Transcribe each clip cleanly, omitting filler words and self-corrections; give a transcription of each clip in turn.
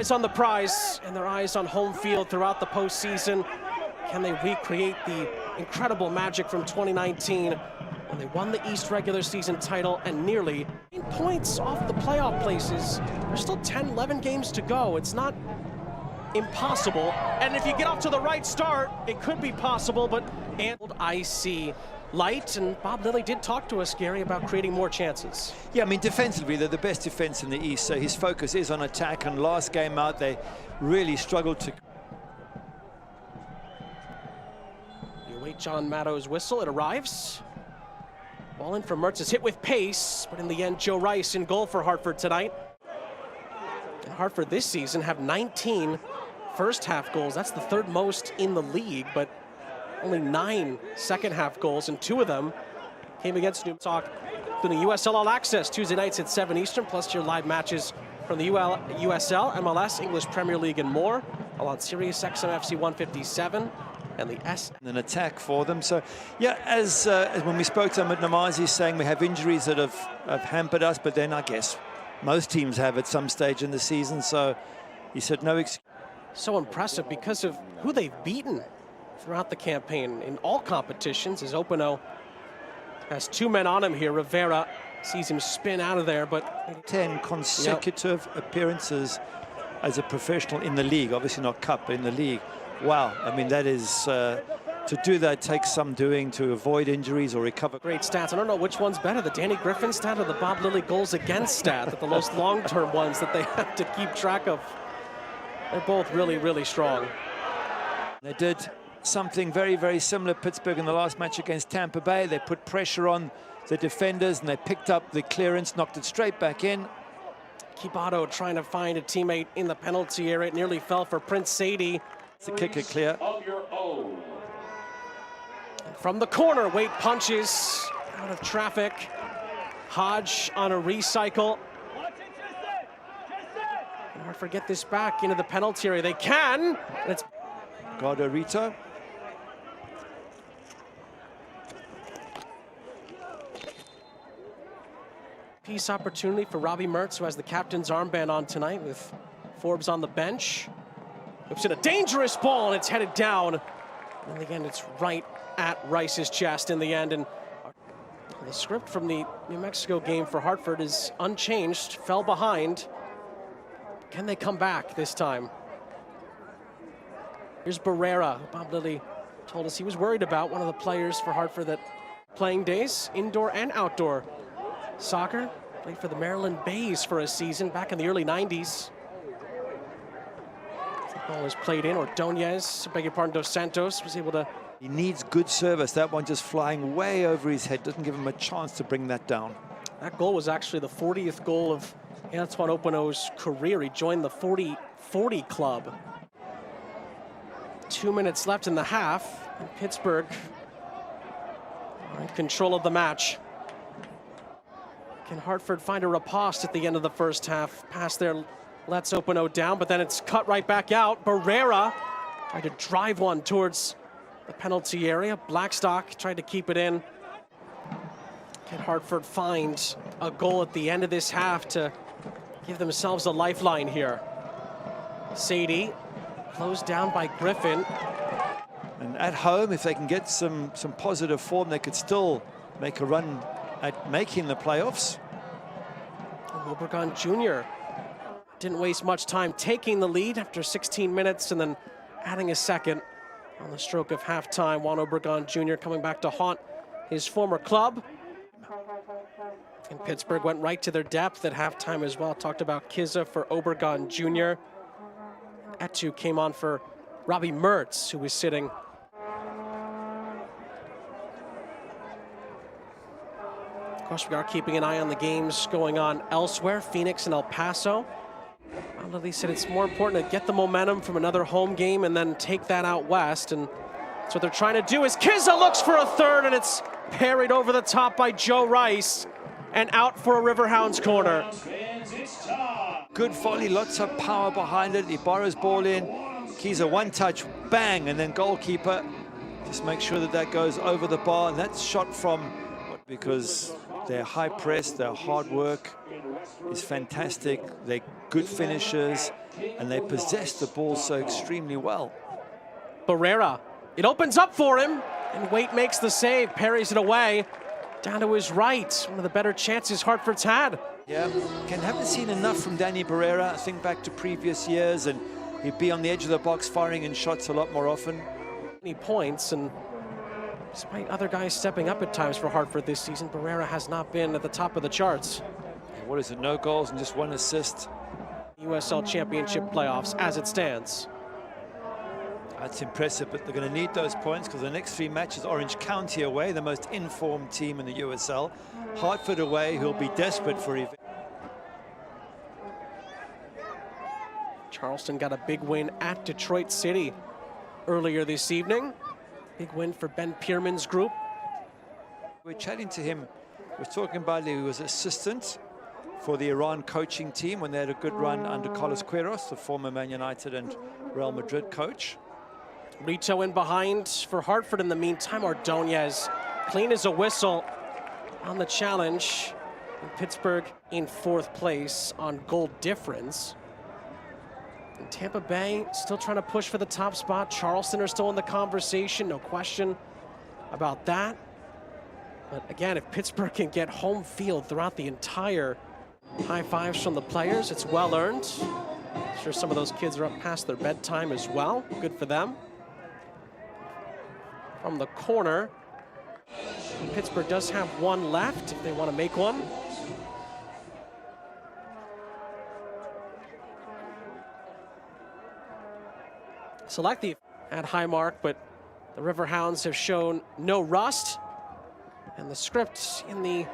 Eyes on the prize and their eyes on home field throughout the postseason. Can they recreate the incredible magic from 2019 when they won the East regular season title and nearly 8 points off the playoff places? There's still 10, 11 games to go. It's not impossible. And if you get off to the right start, it could be possible, but I see light, and Bob Lilly did talk to us, Gary, about creating more chances. Yeah, I mean, defensively, they're the best defense in the East, so his focus is on attack, and last game out, they really struggled to... You wait John Maddow's whistle, it arrives. Ball in from Mertz is hit with pace, but in the end, Joe Rice in goal for Hartford tonight. And Hartford this season have 19 first-half goals. That's the third most in the league, but only 9 second-half goals, and 2 of them came against New Talk, including USL All Access Tuesday nights at 7 Eastern, plus your live matches from the USL, MLS, English Premier League, and more, all on Sirius XM FC 157 and the S. An attack for them. So, yeah, as when we spoke to him at Namazi, saying we have injuries that have hampered us, but then I guess most teams have at some stage in the season. So he said no excuse. So impressive because of who they've beaten throughout the campaign in all competitions, as Opano has 2 men on him here. Rivera sees him spin out of there, but 10 consecutive appearances as a professional in the league, obviously not cup, but in the league. Wow, I mean, that is to do that takes some doing to avoid injuries or recover. Great stats. I don't know which one's better, the Danny Griffin stat or the Bob Lilly goals against stat, the most long-term ones that they have to keep track of. They're both really, really strong. They did something very, very similar, Pittsburgh, in the last match against Tampa Bay. They put pressure on the defenders and they picked up the clearance, knocked it straight back in. Kibato trying to find a teammate in the penalty area. It nearly fell for Prince Sadie. It's a kicker clear. From the corner, Wade punches out of traffic. Hodge on a recycle. Hartford get this back into the penalty area. They can. And it's Gardarito. Peace opportunity for Robbie Mertz, who has the captain's armband on tonight with Forbes on the bench. Whips in a dangerous ball, and it's headed down. And again, it's right at Rice's chest in the end. And the script from the New Mexico game for Hartford is unchanged. Fell behind. Can they come back this time? Here's Barrera, who Bob Lilly told us he was worried about, one of the players for Hartford that playing days, indoor and outdoor soccer. Played for the Maryland Bays for a season back in the early 90s. The ball was played in. Ordonez, beg your pardon, Dos Santos was able to... He needs good service. That one just flying way over his head. Doesn't give him a chance to bring that down. That goal was actually the 40th goal of Antoine Opano's career. He joined the 40-40 club. 2 minutes left in the half. And Pittsburgh in control of the match. Can Hartford find a riposte at the end of the first half? Pass there lets Opano down, but then it's cut right back out. Barrera tried to drive one towards the penalty area. Blackstock tried to keep it in. Can Hartford find a goal at the end of this half to give themselves a lifeline here? Sadie closed down by Griffin. And at home, if they can get some positive form, they could still make a run at making the playoffs. Obregon Jr. didn't waste much time taking the lead after 16 minutes and then adding a second on the stroke of halftime. Juan Obregon Jr. coming back to haunt his former club. And Pittsburgh went right to their depth at halftime as well. Talked about Kizza for Obregon Jr. Etu came on for Robbie Mertz, who was sitting. Of course, we are keeping an eye on the games going on elsewhere. Phoenix and El Paso. Lilly said it's more important to get the momentum from another home game and then take that out west. And that's what they're trying to do. As Kizza looks for a third, and it's parried over the top by Joe Rice and out for a Riverhounds corner. Good volley, lots of power behind it. Ibarra's ball in. Kizza one touch, bang, and then goalkeeper just make sure that that goes over the bar. And that's shot from, because they're high press, they're hard work. is fantastic. They're good finishers, and they possess the ball so extremely well. Barrera, it opens up for him, and Waite makes the save, parries it away. Down to his right, one of the better chances Hartford's had. Yeah, haven't seen enough from Danny Barrera. I think back to previous years, and he'd be on the edge of the box firing in shots a lot more often. Many points, and despite other guys stepping up at times for Hartford this season, Barrera has not been at the top of the charts. What is it, no goals and just 1 assist? USL Championship playoffs as it stands. That's impressive, but they're going to need those points because the next 3 matches, Orange County away, the most informed team in the USL. Hartford away, who'll be desperate for it. Charleston got a big win at Detroit City earlier this evening. Big win for Ben Pierman's group. We're chatting to him. We're talking about he was assistant for the Iran coaching team when they had a good run under Carlos Queiroz, the former Man United and Real Madrid coach. Rito in behind for Hartford in the meantime. Ordonez clean as a whistle on the challenge. And Pittsburgh in 4th place on goal difference. And Tampa Bay still trying to push for the top spot. Charleston are still in the conversation, no question about that. But again, if Pittsburgh can get home field throughout the entire high fives from the players, it's well earned. I'm sure some of those kids are up past their bedtime as well. Good for them. From the corner, Pittsburgh does have 1 left if they want to make one. Selective at high mark, but the Riverhounds have shown no rust. And the script in the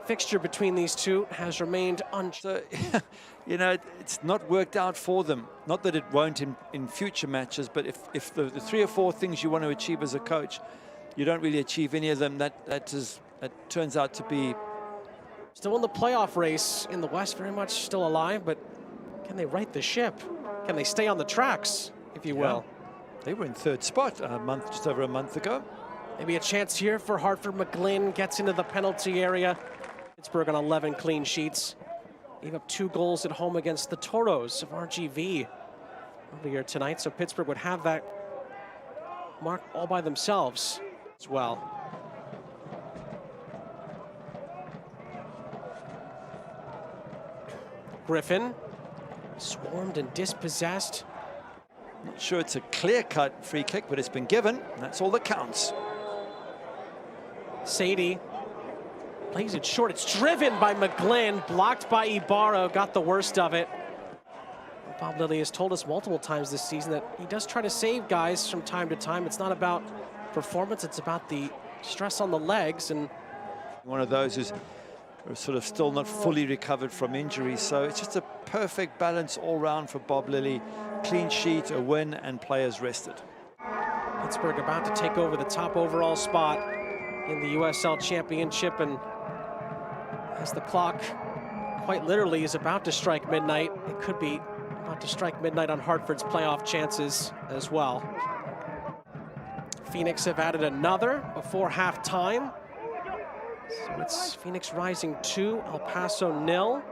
fixture between these two has remained unchanged. So, you know, it's not worked out for them. Not that it won't in future matches, but if the 3 or 4 things you want to achieve as a coach, you don't really achieve any of them, that turns out to be... Still in the playoff race in the West, very much still alive, but can they right the ship? Can they stay on the tracks, if you will? They were in 3rd spot just over a month ago. Maybe a chance here for Hartford. McGlynn gets into the penalty area. Pittsburgh on 11 clean sheets. Gave up 2 goals at home against the Toros of RGV earlier tonight. So Pittsburgh would have that mark all by themselves as well. Griffin swarmed and dispossessed. Not sure it's a clear-cut free kick, but it's been given, and that's all that counts. Sadie plays it short. It's driven by McGlynn, blocked by Ibarra, got the worst of it. Bob Lilly has told us multiple times this season that he does try to save guys from time to time. It's not about performance, it's about the stress on the legs. And one of those who's sort of still not fully recovered from injury. So it's just a perfect balance all round for Bob Lilly. Clean sheet, a win, and players rested. Pittsburgh about to take over the top overall spot in the USL Championship, and as the clock quite literally is about to strike midnight, it could be about to strike midnight on Hartford's playoff chances as well. Phoenix have added another before halftime. So it's Phoenix rising 2, El Paso 0.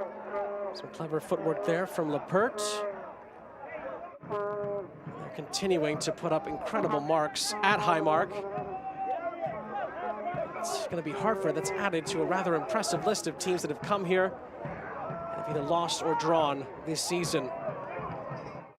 Some clever footwork there from Lappert. They're continuing to put up incredible marks at high mark. It's going to be Hartford that's added to a rather impressive list of teams that have come here and have either lost or drawn this season.